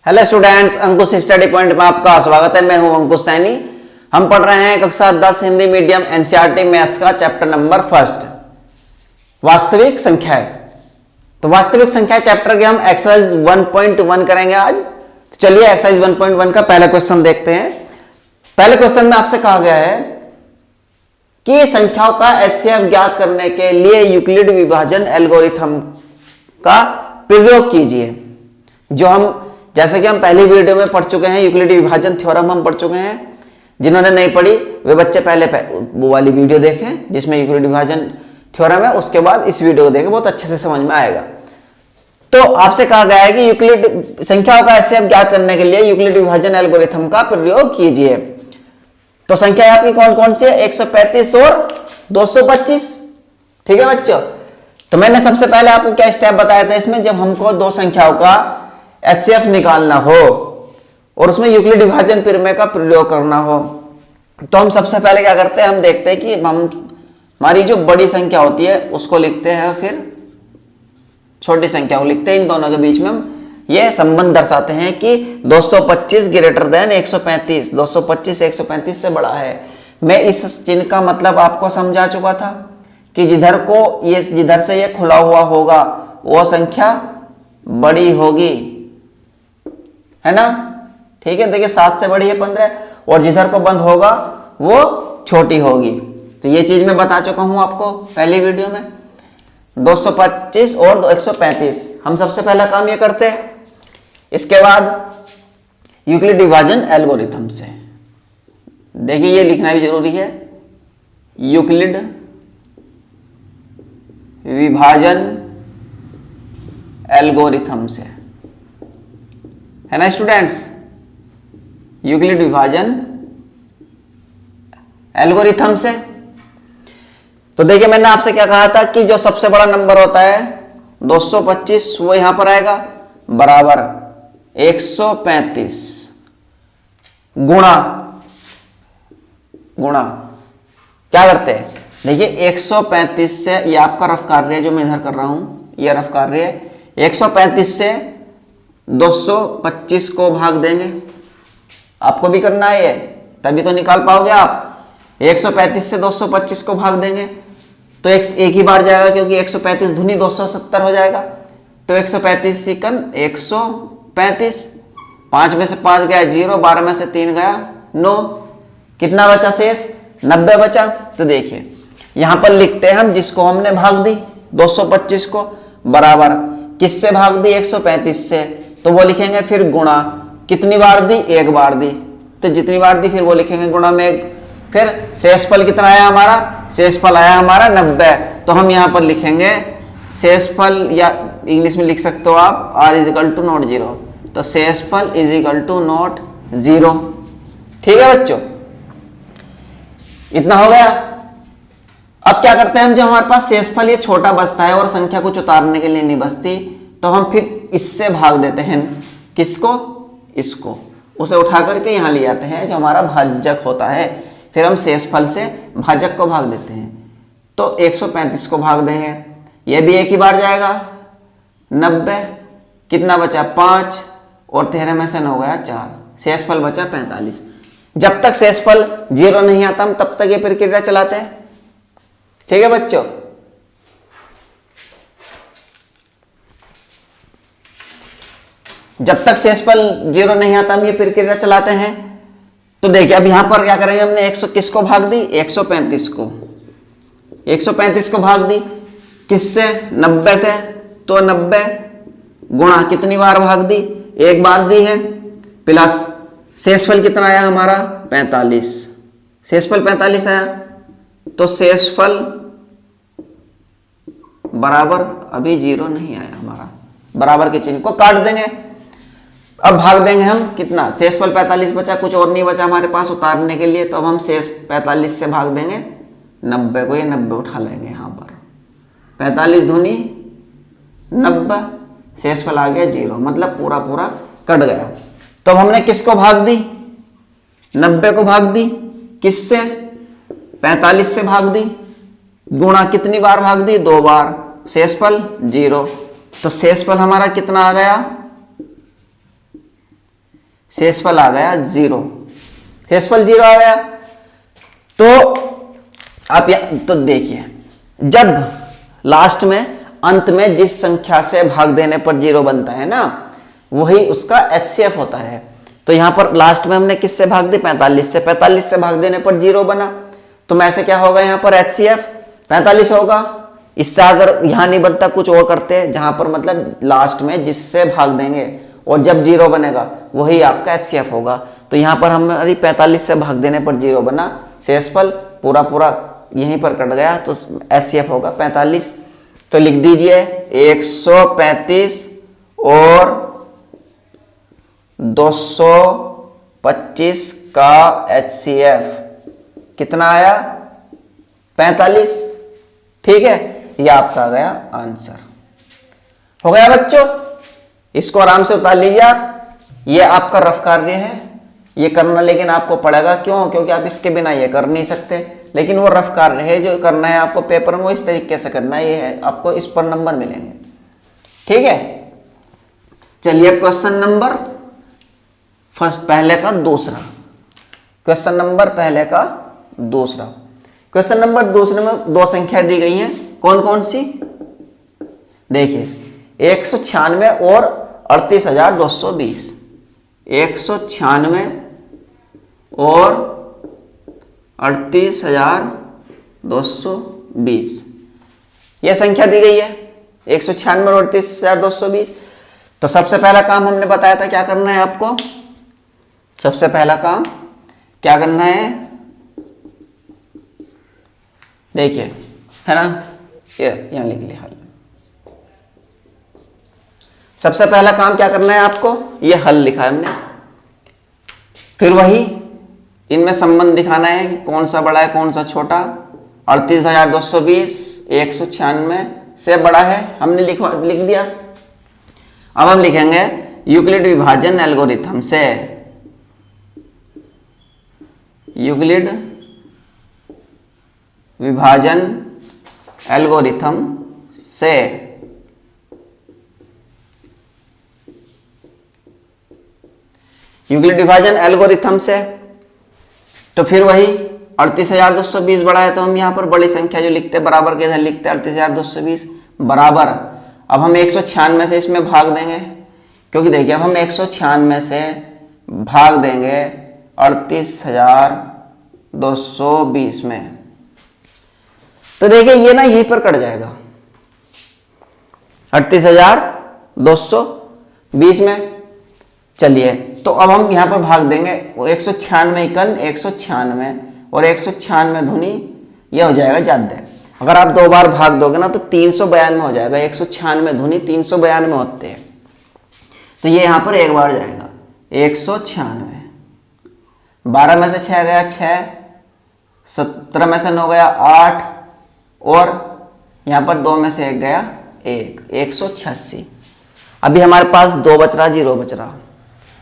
Hello students, अंकुश study point में आपका स्वागत है। मैं हूं अंकुश सैनी। हम पढ़ रहे हैं कक्षा 10 हिंदी मीडियम एनसीईआरटी मैथ्स का चैप्टर नंबर 1 वास्तविक संख्याएं। तो वास्तविक संख्या चैप्टर के हम एक्सरसाइज 1.1 करेंगे आज। तो चलिए एक्सरसाइज 1.1 का पहला क्वेश्चन देखते हैं। पहले क्वेश्चन में आपसे कहा गया है कि संख्याओं का एचसीएफ ज्ञात करने के लिए यूक्लिड विभाजन एल्गोरिथम का प्रयोग कीजिए। जो हम जैसे कि हम पहली वीडियो में पढ़ चुके हैं, यूक्लिड विभाजन थ्योरम हम पढ़ चुके हैं। जिन्होंने नहीं पढ़ी वे बच्चे पहले वो वाली वीडियो देखें जिसमें यूक्लिड विभाजन थ्योरम है, उसके बाद इस वीडियो को देखें, बहुत अच्छे से समझ में आएगा। तो आपसे कहा गया है कि यूक्लिड संख्याओं का एचसीएफ ज्ञात करने के लिए यूक्लिड विभाजन एल्गोरिथम का प्रयोग कीजिए। तो संख्या आपकी कौन कौन सी है? 135 और 225। ठीक है बच्चों। तो मैंने सबसे पहले आपको क्या स्टेप बताया था इसमें, जब हमको दो संख्याओं का एचसीएफ निकालना हो और उसमें यूक्लिड विभाजन प्रमेय का प्रयोग करना हो, तो हम सबसे पहले क्या करते हैं, हम देखते हैं कि हमारी जो बड़ी संख्या होती है उसको लिखते हैं, फिर छोटी संख्या को लिखते हैं। इन दोनों के बीच में हम ये संबंध दर्शाते हैं कि 225 ग्रेटर देन 135, 225 135 से बड़ा है। मैं इस चिन्ह का मतलब आपको समझा चुका था कि जिधर से ये खुला हुआ होगा वो संख्या बड़ी होगी, है ना। ठीक है, देखिए 7 से बड़ी है 15, और जिधर को बंद होगा वो छोटी होगी। तो ये चीज मैं बता चुका हूं आपको पहली वीडियो में। 225 और 135 हम सबसे पहला काम ये करते हैं। इसके बाद यूक्लिड विभाजन एल्गोरिथम से देखिए, ये लिखना भी जरूरी है, यूक्लिड विभाजन एल्गोरिथम से, है ना स्टूडेंट्स। यूक्लिड विभाजन एल्गोरिथम से। तो देखिए मैंने आपसे क्या कहा था कि जो सबसे बड़ा नंबर होता है 225 वो यहां पर आएगा बराबर 135 गुणा क्या करते हैं, देखिए 135 से, ये आपका रफ कार्य है जो मैं इधर कर रहा हूं, ये रफ कार्य है। 135 से 225 को भाग देंगे, आपको भी करना है ये, तभी तो निकाल पाओगे आप। 135 से 225 को भाग देंगे तो एक ही बार जाएगा, क्योंकि 135 धुनी 270 हो जाएगा। तो 135 सिकन 135, 5 में से 5 गया 0, 12 में से 3 गया 9, कितना बचा शेष? 90 बचा। तो देखिए यहां पर लिखते हैं हम, जिसको हमने भाग दी 225 को, बराबर किससे भाग दी? 135 से। तो वो लिखेंगे फिर गुणा, कितनी बार दी? एक बार दी, तो जितनी बार दी फिर वो लिखेंगे गुणा में। फिर शेषफल कितना आया हमारा? शेषफल आया हमारा 90। तो हम यहां पर लिखेंगे शेषफल, या इंग्लिश में लिख सकते हो आप r = नॉट 0। तो शेषफल = नॉट 0। ठीक है बच्चों, इतना हो गया। अब क्या करते हैं हम, जो हमारे पास शेषफल ये छोटा बचता है और संख्या कुछ उतारने के लिए नहीं बचती, तो हम फिर इससे भाग देते हैं। किसको? इसको, उसे उठा करके यहां ले आते हैं जो हमारा भाजक होता है। फिर हम शेषफल से भाजक को भाग देते हैं, तो 135 को भाग देंगे, ये भी एक ही बार जाएगा 90, कितना बचा? 5, और 13 में से 9 गया 4, शेषफल बचा 45। जब तक शेषफल 0 नहीं आता हम तब तक ये प्रक्रिया चलाते हैं। ठीक है बच्चों। जब तक शेषफल 0 नहीं आता हम ये प्रक्रिया चलाते हैं। तो देखिए अब यहां पर क्या करेंगे, हमने 100 किसको भाग दी? 135 को। 135 को भाग दी किससे? 90 से। तो 90 गुणा कितनी बार भाग दी? एक बार दी है, प्लस शेषफल कितना आया हमारा? 45। शेषफल 45 आया, तो शेषफल बराबर, अभी 0 नहीं आया हमारा, बराबर के चिन्ह को काट देंगे। अब भाग देंगे हम कितना? शेषफल 45 बचा, कुछ और नहीं बचा हमारे पास उतारने के लिए, तो अब हम शेष 45 से भाग देंगे 90 को, ये 90 उठा लेंगे यहाँ पर, 45 धुनी 90, शेषफल आ गया 0, मतलब पूरा पूरा कट गया। तो हमने किसको भाग दी? 90 को भाग दी, किससे? 45 से भाग दी, गुणा कितनी बार भाग दी? 2 बार, शेषफल 0। तो शेषफल हमारा कितना आ गया? शेषफल आ गया 0, शेषफल 0 आ गया। तो आप तो देखिए, जब लास्ट में अंत में जिस संख्या से भाग देने पर 0 बनता है ना, वही उसका HCF होता है। तो यहां पर लास्ट में हमने किससे भाग दी, 45 से, 45 से भाग देने पर 0 बना, तो में से क्या होगा यहां पर HCF 45 होगा। इससे अगर यहां नहीं बनता कुछ और करते, जहां पर मतलब लास्ट में जिससे भाग देंगे और जब 0 बनेगा वही आपका HCF होगा। तो यहां पर हमारी 45 से भाग देने पर 0 बना, शेषफल पूरा पूरा यहीं पर कट गया, तो HCF होगा 45। तो लिख दीजिए 135 और 225 का HCF कितना आया, 45। ठीक है, ये आपका आ गया आंसर। हो गया बच्चों, इसको आराम से उतार लीजिए आप। ये आपका रफ कार्य है, ये करना लेकिन आपको पड़ेगा, क्यों, क्योंकि आप इसके बिना ये कर नहीं सकते, लेकिन वो रफ कार्य है जो करना है आपको पेपर में, वो इस तरीके से करना है, ये है, आपको इस पर नंबर मिलेंगे। ठीक है, चलिए क्वेश्चन नंबर फर्स्ट, पहले का दूसरा, क्वेश्चन नंबर पहले का दूसरा। क्वेश्चन नंबर दूसरे में दो संख्या दी गई हैं, कौन कौन सी, देखिए 196 और 38,220, 196 और 38,220 यह संख्या दी गई है, 196 और 38,220। तो सबसे पहला काम हमने बताया था क्या करना है आपको, सबसे पहला काम क्या करना है, देखिए है ना, ये यहां लिख लिया हल। सबसे पहला काम क्या करना है आपको, ये हल लिखा है हमने, फिर वही इनमें संबंध दिखाना है कि कौन सा बड़ा है कौन सा छोटा। 38,220 196 से बड़ा है, हमने लिख दिया। अब हम लिखेंगे यूक्लिड विभाजन एल्गोरिथम से, यूक्लिड विभाजन एल्गोरिथम से यूक्लिड विभाजन एल्गोरिथम से, तो फिर वही 38,220 बड़ा है, तो हम यहां पर बड़ी संख्या जो लिखते हैं बराबर के इधर लिखते हैं 38,220 बराबर। अब हम 196 से इसमें भाग देंगे, क्योंकि देखिए अब हम 196 से भाग देंगे 38,220 में, तो देखिए ये ना यहीं पर कट जाएगा 38,220 में। चलिए तो अब हम यहां पर भाग देंगे 196 इकन 196 और 196 धुनी, यह हो जाएगा ज्यादा। अगर आप दो बार भाग दोगे ना तो 392 हो जाएगा, 196 धुनी 392 होते हैं, तो ये यहां पर एक बार जाएगा 196, 12 में से 6 गया 6, 17 में से 9 गया 8 और यहां पर 2 में से 1 गया 1, 186। अभी हमारे पास 2 बच रहा, 0 बच रहा।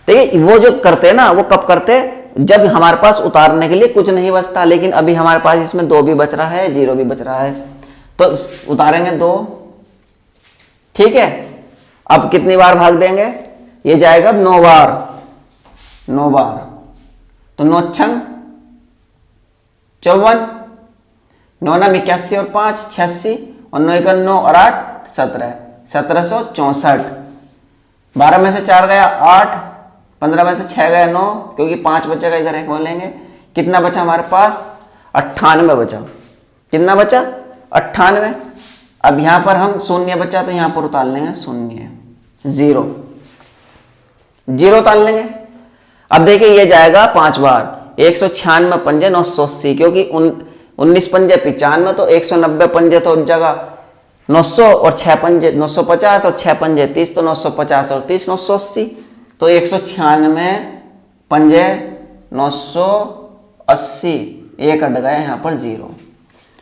देखिए वो जो करते हैं ना, वो कब करते हैं, जब हमारे पास उतारने के लिए कुछ नहीं बचता, लेकिन अभी हमारे पास इसमें 2 भी बच रहा है 0 भी बच रहा है, तो उतारेंगे 2। ठीक है, अब कितनी बार भाग देंगे, ये जाएगा 9 बार, 9 बार, तो 9 छंग 54, 9 नाम 81 और 5 86 और 9 का 9 और 8 17, 1764। 12 में से 4 गया 8, 15 में से 6 गया 9, क्योंकि 5 बचेगा इधर एक बोलेंगे। कितना बचा हमारे पास, 98 बचा। कितना बचा, 98। अब यहां पर हम शून्य बचा तो यहां पर उतार लेंगे शून्य, 0 0 उतार लेंगे। अब देखिए ये जाएगा 5 बार, 196 पंजे 980, क्योंकि 19 पंजे 95, तो 190 पंजे तो जगह 900 और 6 पंजे 950 और 6 पंजे 30, तो 950 और 30 980, तो 196 पंजे 980, एक अट गया यहाँ पर 0।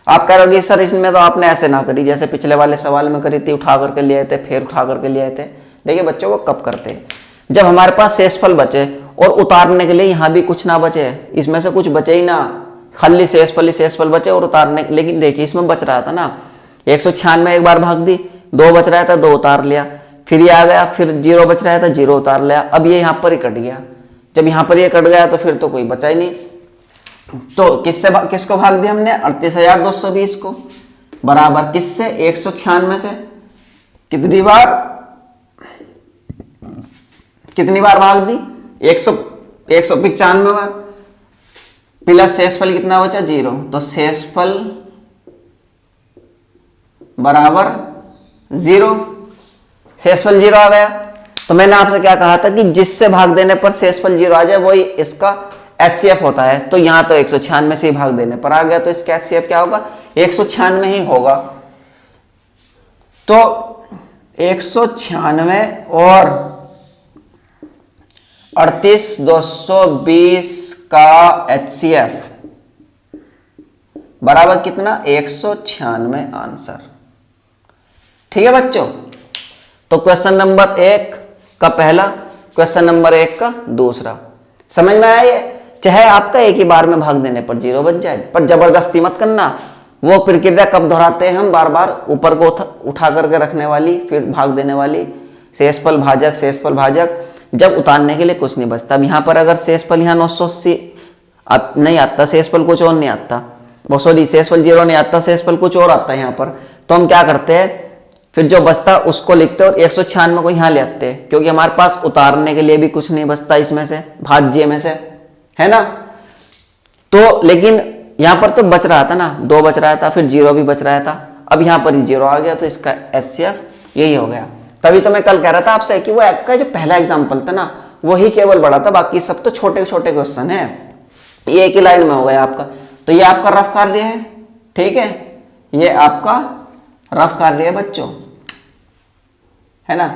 आप कह रहे सर इसमें तो आपने ऐसे ना करी जैसे पिछले वाले सवाल में करी थी, उठा करके ले आए थे फिर उठा करके ले आए थे। देखिए बच्चों वो कब करते हैं, जब हमारे पास शेषफल बचे और उतारने के लिए यहाँ भी कुछ ना बचे, इसमें से कुछ बचे ही ना, खाली शेषफल बचे और उतारने, लेकिन देखिए इसमें बच रहा था ना 196 एक बार भाग दी, 2 बच रहा था 2 उतार लिया, फिर ये आ गया, फिर 0 बच रहा था 0 उतार लिया। अब ये यहाँ पर ही कट गया, जब यहाँ पर ये कट गया तो फिर तो कोई बचा ही नहीं। तो किसको भाग दिया हमने 38,220 को, बराबर किससे 196 से। कितनी बार भाग दी 195 बार, प्लस शेषफल कितना बचा 0, तो शेषफल बराबर 0, शेषफल 0 आ गया। तो मैंने आपसे क्या कहा था कि जिससे भाग देने पर शेषफल 0 आ जाए वही इसका एचसीएफ होता है। तो यहां तो 196 से ही भाग देने पर आ गया, तो इसका एचसीएफ क्या होगा 196 ही होगा। तो 196 और 38,220 का एचसीएफ बराबर कितना 196 आंसर। ठीक है बच्चों, तो क्वेश्चन नंबर 1 का पहला, क्वेश्चन नंबर 1 का दूसरा समझ में आया ये। चाहे आपका एक ही बार में भाग देने पर 0 बच जाए, पर जबरदस्ती मत करना। वो प्रक्रिया कब दोहराते हैं हम, बार बार ऊपर को उठा करके रखने वाली, फिर भाग देने वाली, शेषफल भाजक, जब उतारने के लिए कुछ नहीं बचता। अब यहाँ पर अगर शेषफल यहाँ 980 नहीं आता, शेषफल कुछ और नहीं आता, वो सॉरी शेषफल 0 नहीं आता, शेषफल कुछ और आता है यहाँ पर, तो हम क्या करते हैं फिर जो बचता उसको लिखते और 196 को यहाँ ले आते हैं, क्योंकि हमारे पास उतारने के लिए भी कुछ नहीं बचता इसमें से, भाज्य में से, है ना। तो लेकिन यहाँ पर तो बच रहा था ना, 2 बच रहा था, फिर 0 भी बच रहा था, अब यहाँ पर 0 आ गया, तो इसका एचसीएफ यही हो गया। तभी तो मैं कल कह रहा था आपसे कि वो आपका जो पहला एग्जाम्पल था ना वही केवल बड़ा था, बाकी सब तो छोटे छोटे क्वेश्चन है। ये एक ही लाइन में हो गया आपका। तो ये आपका रफ कार्य है, ठीक है, ये आपका रफ कार्य है बच्चों, है ना।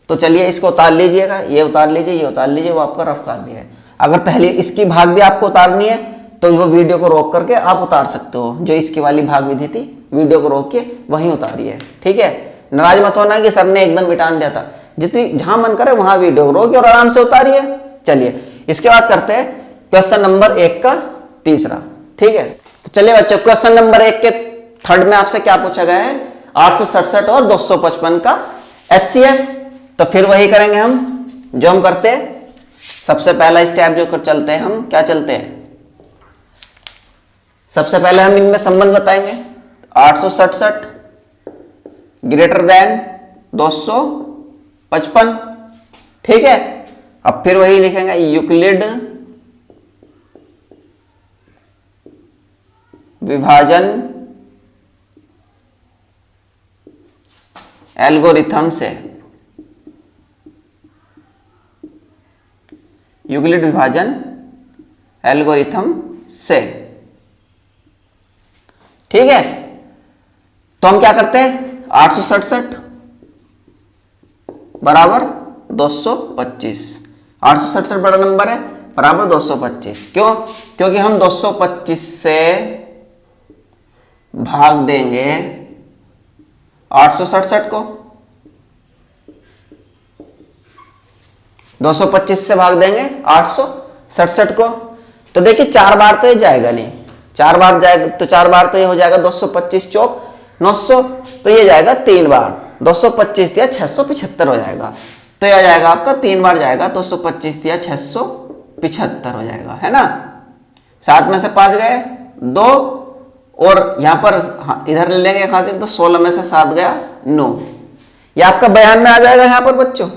तो चलिए इसको उतार लीजिएगा, ये उतार लीजिए, ये उतार लीजिए, वो आपका रफ कार्य है। अगर पहले इसकी भाग भी आपको उतारनी है तो वो वीडियो को रोक करके आप उतार सकते हो, जो इसकी वाली भाग विधि थी वीडियो को रोक के वहीं उतारिए, ठीक है। नाराज मत होना कि सर ने एकदम मिटान दिया था, जितनी जहां मन करे वहां वीडियो को रोक के और आराम से उतारिए। चलिए इसके बाद करते हैं क्वेश्चन नंबर 1 का तीसरा, ठीक है। तो चलिए बच्चों, क्वेश्चन नंबर 1 के थर्ड में आपसे क्या पूछा गया है 867 और 255 का एचसीएफ। तो फिर वही करेंगे हम जो हम करते हैं, सबसे पहला स्टेप जो कर चलते हैं हम, क्या चलते हैं, सबसे पहले हम इनमें संबंध बताएंगे। 867 ग्रेटर देन 255, ठीक है। अब फिर वही लिखेंगे यूक्लिड विभाजन एल्गोरिथम से, यूक्लिड विभाजन एल्गोरिथम से, ठीक है। तो हम क्या करते हैं 867 बराबर 225, 867 बड़ा नंबर है बराबर 225, क्यों, क्योंकि हम 225 से भाग देंगे 867 को, 225 से भाग देंगे 867 को। तो देखिए 4 बार तो ये जाएगा नहीं, 4 बार जाएगा तो 4 बार तो ये हो जाएगा 225 चौक 900, तो ये जाएगा 3 बार, 225 दिया 675 हो जाएगा। तो यह जाएगा आपका 3 बार जाएगा, 225 दिया 675 हो जाएगा, है ना। 7 में से 5 गए 2, और यहां पर इधर ले लेंगे हासिल, तो 16 में से 7 गया 9, ये आपका बयान में आ जाएगा यहां पर बच्चों।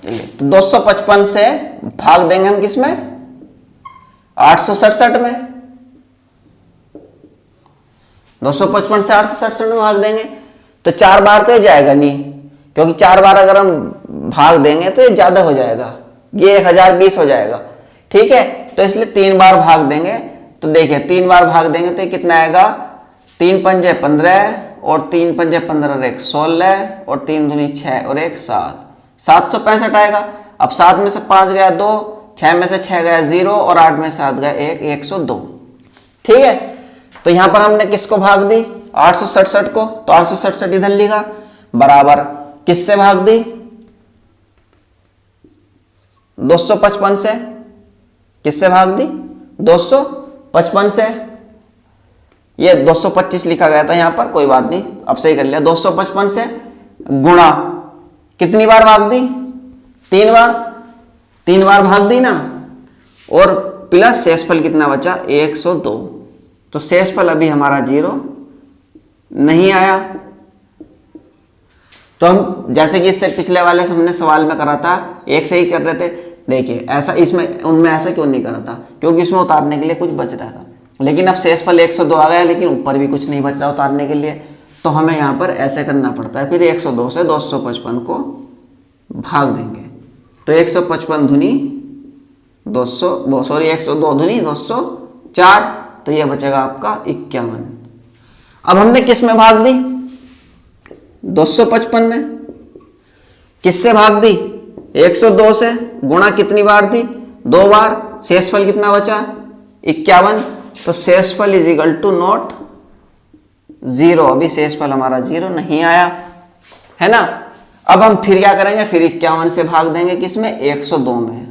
तो 255 से भाग देंगे हम किसमें 867 में, 255 से 867 में भाग देंगे तो 4 बार तो ये जाएगा नहीं, क्योंकि 4 बार अगर हम भाग देंगे तो ये ज्यादा हो जाएगा, ये 1020 हो जाएगा, ठीक है। तो इसलिए 3 बार भाग देंगे तो देखिए 3 बार भाग देंगे तो ये कितना आएगा, 3 पंजे 15 और 3 पंजे 15 और 1 16 और 3 दूनी 6 और 1 7, 765 आएगा। अब 7 में से 5 गया 2, 6 में से 6 गया 0 और 8 में से 7 गया 1, 102। ठीक है, तो यहां पर हमने किसको भाग दी, 867 को, तो 867 इधर लिखा बराबर किससे भाग दी, 255 से। किससे भाग दी, 255 से। ये 225 लिखा गया था यहां पर, कोई बात नहीं, अब सही कर लिया। 255 से गुणा कितनी बार भाग दी, 3 बार, 3 बार भाग दी ना, और प्लस शेषफल कितना बचा, 102। तो शेषफल अभी हमारा 0 नहीं आया। तो हम जैसे कि इससे पिछले वाले हमने सवाल में करा था, एक से ही कर रहे थे। देखिए ऐसा इसमें, उनमें ऐसा क्यों नहीं करा था, क्योंकि इसमें उतारने के लिए कुछ बच रहा था। लेकिन अब शेषफल 102 आ गया, लेकिन ऊपर भी कुछ नहीं बच रहा उतारने के लिए, तो हमें यहाँ पर ऐसे करना पड़ता है। फिर 102 से 255 को भाग देंगे, तो 155 धुनी 200, सॉरी 102 धुनी 204, तो यह बचेगा आपका 51। अब हमने किस में भाग दी, 255 में। किससे भाग दी, 102 से। गुणा कितनी बार दी, 2 बार। शेषफल कितना बचा, 51। तो शेषफल इज इक्वल टू नॉट 0। अभी शेषफल हमारा 0 नहीं आया है ना। अब हम फिर क्या करेंगे, फिर 51 से भाग देंगे, किसमें, 102 में।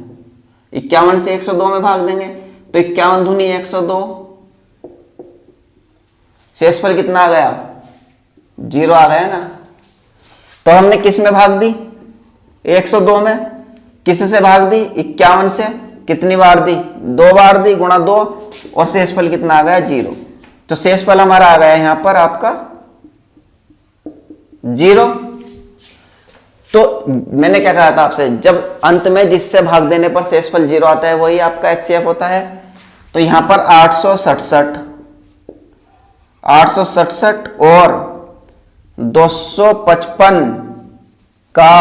51 से 102 में भाग देंगे, तो 51 धुनी 102, शेषफल कितना आ गया, 0 आ गया ना। तो हमने किस में भाग दी, 102 में। किस से भाग दी, 51 से। कितनी बार दी, 2 बार दी, गुणा 2, और शेषफल कितना आ गया, 0। तो शेषफल हमारा आ गया यहां पर आपका 0। तो मैंने क्या कहा था आपसे, जब अंत में जिससे भाग देने पर शेषफल 0 आता है वही आपका एचसीएफ होता है। तो यहां पर 867 और 255 का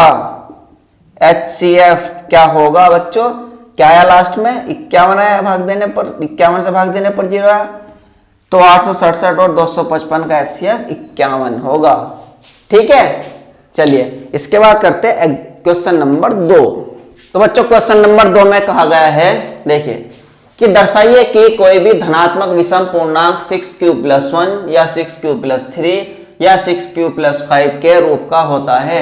HCF क्या होगा बच्चों, क्या आया लास्ट में, 51 आया भाग देने पर, 51 से भाग देने पर 0 आया। तो 867 और 255 का HCF 51 होगा। ठीक है, चलिए इसके बाद करते हैं क्वेश्चन नंबर 2। तो बच्चों क्वेश्चन नंबर 2 में कहा गया है, देखिए कि दर्शाइए कि कोई भी धनात्मक विषम पूर्णांक 6q+1 या 6q+3 या 6q+5 के रूप का होता है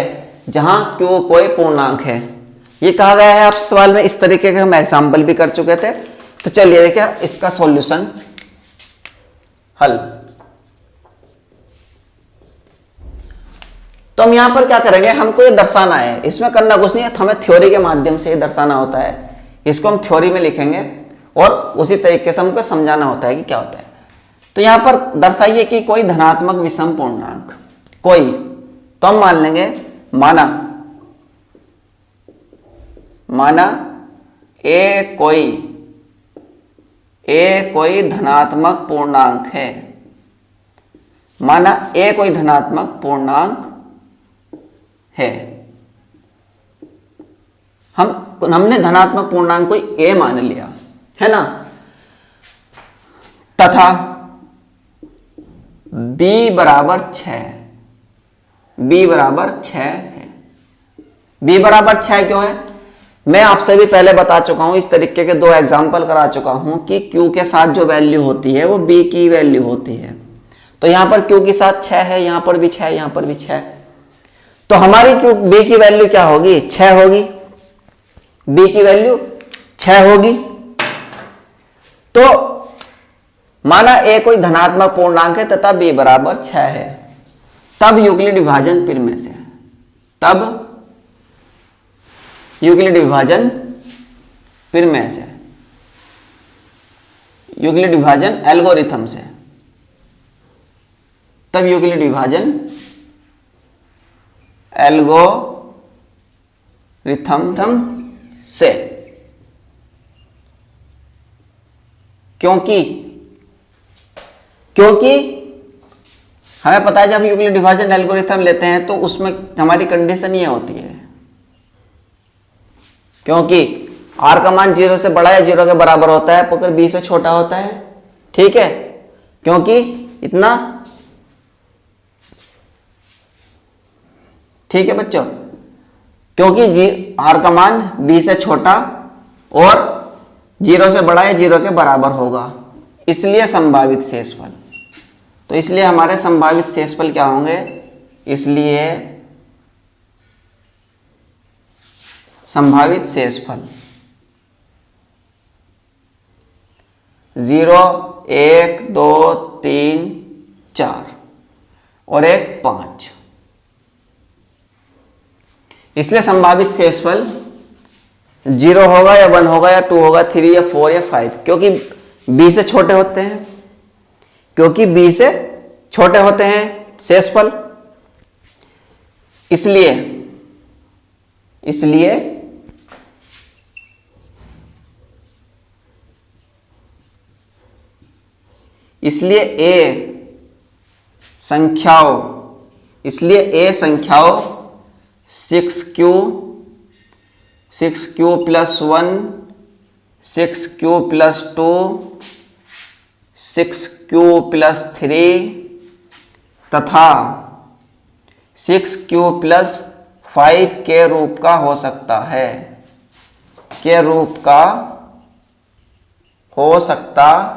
जहां q कोई पूर्णांक है। ये कहा गया है आप सवाल में। इस तरीके के हम एग्जाम्पल भी कर चुके थे। तो चलिए देखिए इसका सॉल्यूशन हल। तो हम यहां पर क्या करेंगे, हमको ये दर्शाना है, इसमें करना कुछ नहीं है, हमें थ्योरी के माध्यम से ये दर्शाना होता है। इसको हम थ्योरी में लिखेंगे और उसी तरीके से हमको समझाना होता है कि क्या होता है। तो यहां पर दर्शाइए कि कोई धनात्मक विषम पूर्णांक, कोई, तो हम मान लेंगे, माना ए कोई धनात्मक पूर्णांक है। माना ए कोई धनात्मक पूर्णांक है। हमने धनात्मक पूर्णांक कोई ए मान लिया है ना, तथा b बराबर 6, b बराबर 6 है। b बराबर 6 क्यों है, मैं आपसे भी पहले बता चुका हूं, इस तरीके के 2 एग्जाम्पल करा चुका हूं कि q के साथ जो वैल्यू होती है वो b की वैल्यू होती है। तो यहां पर q के साथ 6 है, यहां पर भी 6, यहां पर भी 6। तो हमारी b की वैल्यू क्या होगी, 6 होगी। b की वैल्यू 6 होगी। तो माना a कोई धनात्मक पूर्णांक है तथा b बराबर 6 है, तब यूक्लिड विभाजन फिर में से, तब यूक्लिड विभाजन फिर में से, यूक्लिड विभाजन एल्गोरिथम से, तब यूक्लिड विभाजन एल्गोरिथम से, क्योंकि हमें पता है जब यूक्लिड विभाजन एल्गोरिथम लेते हैं तो उसमें हमारी कंडीशन ये होती है, क्योंकि r का मान 0 से बड़ा या 0 के बराबर होता है, अगर b से छोटा होता है ठीक है, क्योंकि इतना, ठीक है बच्चों, क्योंकि आर का मान बी से छोटा और 0 से बड़ा या 0 के बराबर होगा, इसलिए संभावित शेषफल। तो इसलिए हमारे संभावित शेषफल क्या होंगे, इसलिए संभावित शेषफल 0, 1, 2, 3, 4 और एक 5। इसलिए संभावित शेषफल 0 होगा या 1 होगा या 2 होगा, 3 या 4 या 5, क्योंकि b से छोटे होते हैं, क्योंकि b से छोटे होते हैं शेषफल। इसलिए a संख्याओं 6q + 1, 6q + 2, 6q + 3 तथा 6q + 5 के रूप का हो सकता है, के रूप का हो सकता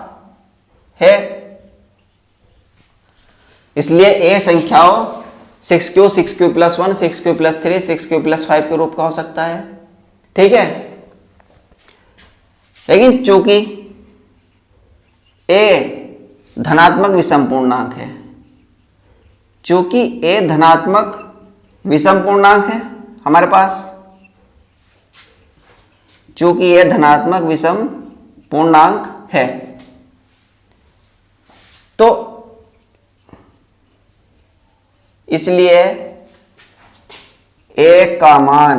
है। इसलिए a संख्याओं 6q + 1, 6q + 3, 6q + 5 के रूप का हो सकता है, ठीक है। लेकिन चूंकि a धनात्मक विषम पूर्णांक है, चूंकि a धनात्मक विषम पूर्णांक है हमारे पास, चूंकि ये धनात्मक विषम पूर्णांक है, तो इसलिए a का मान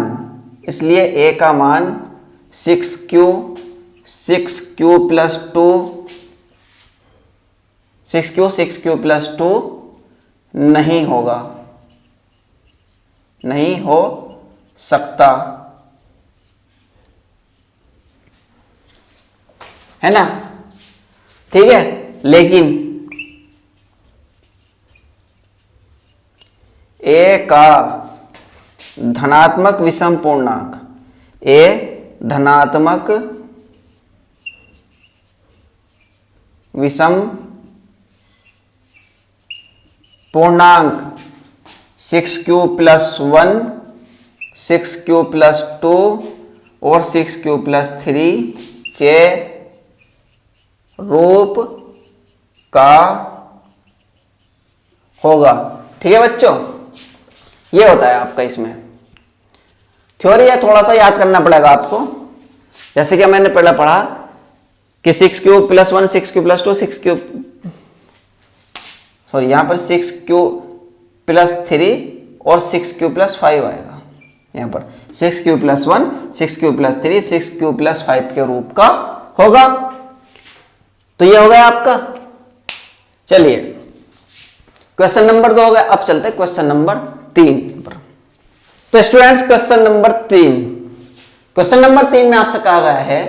6q + 2, 6q + 2 नहीं होगा, नहीं हो सकता, है ना, ठीक है। लेकिन a का धनात्मक विषम पूर्णांक, a धनात्मक विषम पूर्णांक 6q + 1, 6q + 2 और 6q + 3 के रूप का होगा, ठीक है बच्चों। ये होता है आपका इसमें थ्योरी है, थोड़ा सा याद करना पड़ेगा आपको। जैसे कि मैंने पहले पढ़ा कि 6q + 1, 6q + 2, 6q, सॉरी यहां पर 6q + 3 और 6q + 5 आएगा, यहां पर 6q + 1, 6q + 3, 6q + 5 के रूप का होगा। तो ये हो गया आपका। चलिए क्वेश्चन नंबर 2 हो गया, अब चलते हैं क्वेश्चन नंबर 3 पर। तो students question number 3, question number 3 में आपसे कहा गया है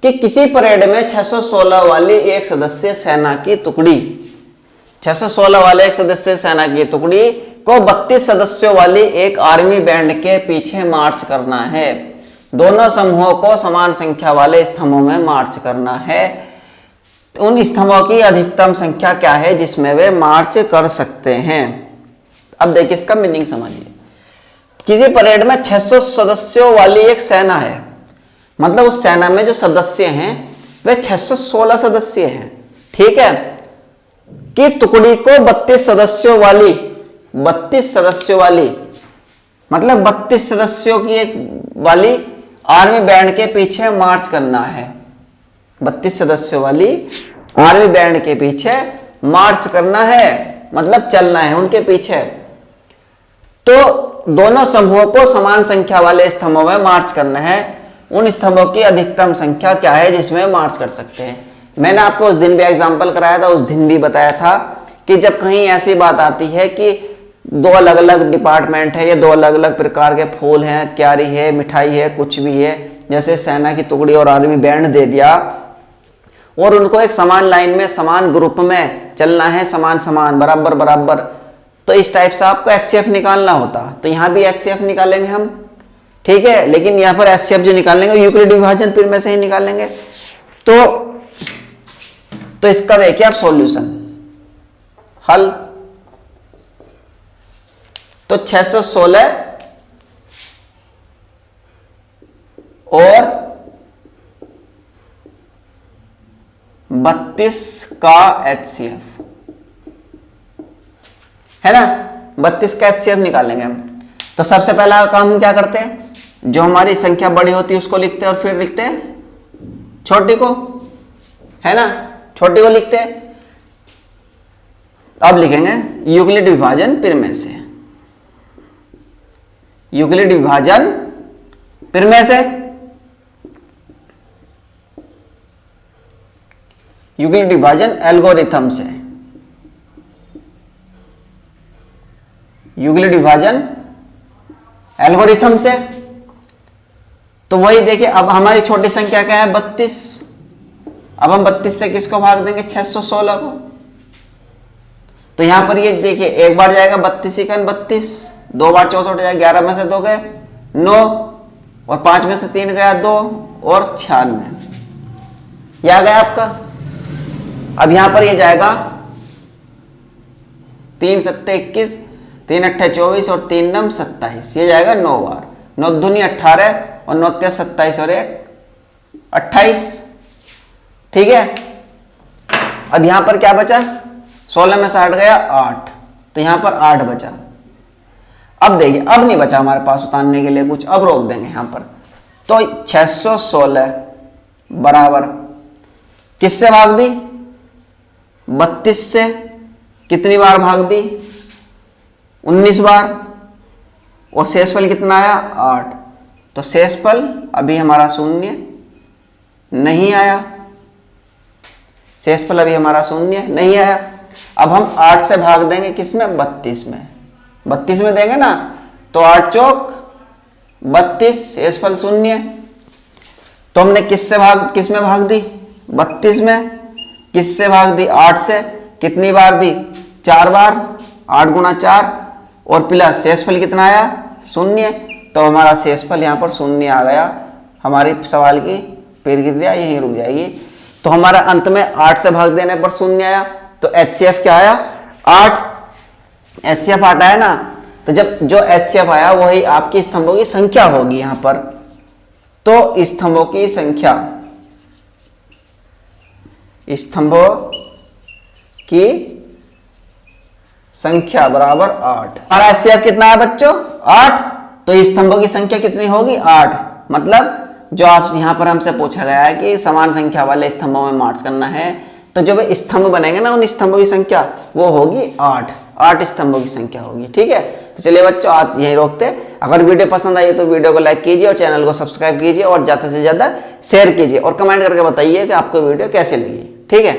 कि किसी परेड में 616 वाली एक सदस्य सेना की टुकड़ी, 616 वाले एक सदस्य सेना की टुकड़ी को 32 सदस्यों वाली एक आर्मी बैंड के पीछे मार्च करना है। दोनों समूहों को समान संख्या वाले स्तंभों में मार्च करना है। उन स्तंभों की अधिकतम संख्या क्या है जिसमें वे मार्च कर सकते हैं। अब देखिए इसका मीनिंग समझिए। किसी परेड में 600 सदस्यों वाली एक सेना है, मतलब उस सेना में जो सदस्य हैं वे 616 सदस्य हैं, ठीक है, कि टुकड़ी को 32 सदस्यों वाली, 32 सदस्यों वाली मतलब 32 सदस्यों की एक वाली आर्मी बैंड के पीछे मार्च करना है। 32 सदस्यों वाली आर्मी बैंड के पीछे मार्च करना है, मतलब चलना है उनके पीछे। तो दोनों समूहों को समान संख्या वाले स्तंभों में मार्च करना है। उन स्तंभों की अधिकतम संख्या क्या है जिसमें मार्च कर सकते हैं। मैंने आपको उस दिन भी एग्जांपल कराया था, उस दिन भी बताया था कि जब कहीं ऐसी बात आती है कि 2 अलग अलग डिपार्टमेंट है या 2 अलग अलग प्रकार के फूल हैं, क्यारी है, मिठाई है, कुछ भी है, जैसे सेना की टुकड़ी और आर्मी बैंड दे दिया, और उनको एक समान लाइन में समान ग्रुप में चलना है, समान समान बराबर बराबर, तो इस टाइप से आपको एचसीएफ निकालना होता। तो यहां भी एचसीएफ निकालेंगे हम, ठीक है, लेकिन यहां पर एचसीएफ जो निकालेंगे यूक्लिड विभाजन फिर में से ही निकालेंगे। तो इसका देखिए आप सॉल्यूशन हल, तो 616 और 32 का एचसीएफ है ना, 32 का एचसीएफ निकालेंगे हम। तो सबसे पहला काम हम क्या करते हैं, जो हमारी संख्या बड़ी होती है उसको लिखते हैं और फिर लिखते हैं छोटी को, है ना, छोटी को लिखते हैं। अब लिखेंगे यूक्लिड विभाजन फिर में से, यूक्लिड विभाजन फिर में से, यूक्लिड विभाजन एल्गोरिथम से, यूक्लिड विभाजन एल्गोरिथम से। तो वही देखिए, अब हमारी छोटी संख्या क्या है 32, अब हम 32 से किसको भाग देंगे 616 को। तो यहां पर ये देखिए एक बार जाएगा 32 इकन 32, 2 बार 64 जाएगा, 11 में से 2 गए 9 और 5 में से 3 गया 2 और 96, ये आ गया आपका। अब यहां पर ये जाएगा 3 7 21, 3 8 24 और 3 9 27, ये जाएगा 9 बार, 9 दूनी 18 और 9 3 27 और 1 28, ठीक है। अब यहां पर क्या बचा, 16 में से 8 गया 8, तो यहां पर 8 बचा। अब देखिए अब नहीं बचा हमारे पास उतारने के लिए कुछ, अब रोक देंगे यहां पर। तो 616 बराबर किससे भाग दी 32 से, कितनी बार भाग दी 19 बार, और शेषफल कितना आया 8। तो शेषफल अभी हमारा शून्य नहीं आया, शेषफल अभी हमारा शून्य नहीं आया। अब हम 8 से भाग देंगे किसमें 32 में, 32 में देंगे ना, तो 8 चौक 32, शेषफल शून्य। तो हमने किस में भाग दी 32 में, किससे भाग दी 8 से, कितनी बार दी 4 बार, 8 गुना 4 और प्लस शेषफल कितना आया शून्य। तो हमारा शेषफल यहाँ पर शून्य आ गया। हमारी सवाल की प्रक्रिया यहीं रुक जाएगी। तो हमारा अंत में 8 से भाग देने पर शून्य आया, तो एचसीएफ क्या आया 8, एचसीएफ 8 आया ना। तो जब जो एचसीएफ आया वही आपकी स्तंभों की संख्या होगी यहाँ पर। तो स्तंभों की संख्या, स्तंभों की संख्या बराबर 8। हमारा एचसीएफ कितना है बच्चों 8, तो स्तंभों की संख्या कितनी होगी 8। मतलब जो आप यहां पर हमसे पूछा गया है कि समान संख्या वाले स्तंभों में मार्च करना है, तो जो भी स्तंभ बनेंगे ना उन स्तंभों की संख्या वो होगी 8 स्तंभों की संख्या होगी, ठीक है। तो चलिए बच्चों आज यहीं रोकते। अगर वीडियो पसंद आई तो वीडियो को लाइक कीजिए और चैनल को सब्सक्राइब कीजिए और ज्यादा से ज्यादा शेयर कीजिए और कमेंट करके बताइए कि आपको वीडियो कैसे लगी, ठीक है।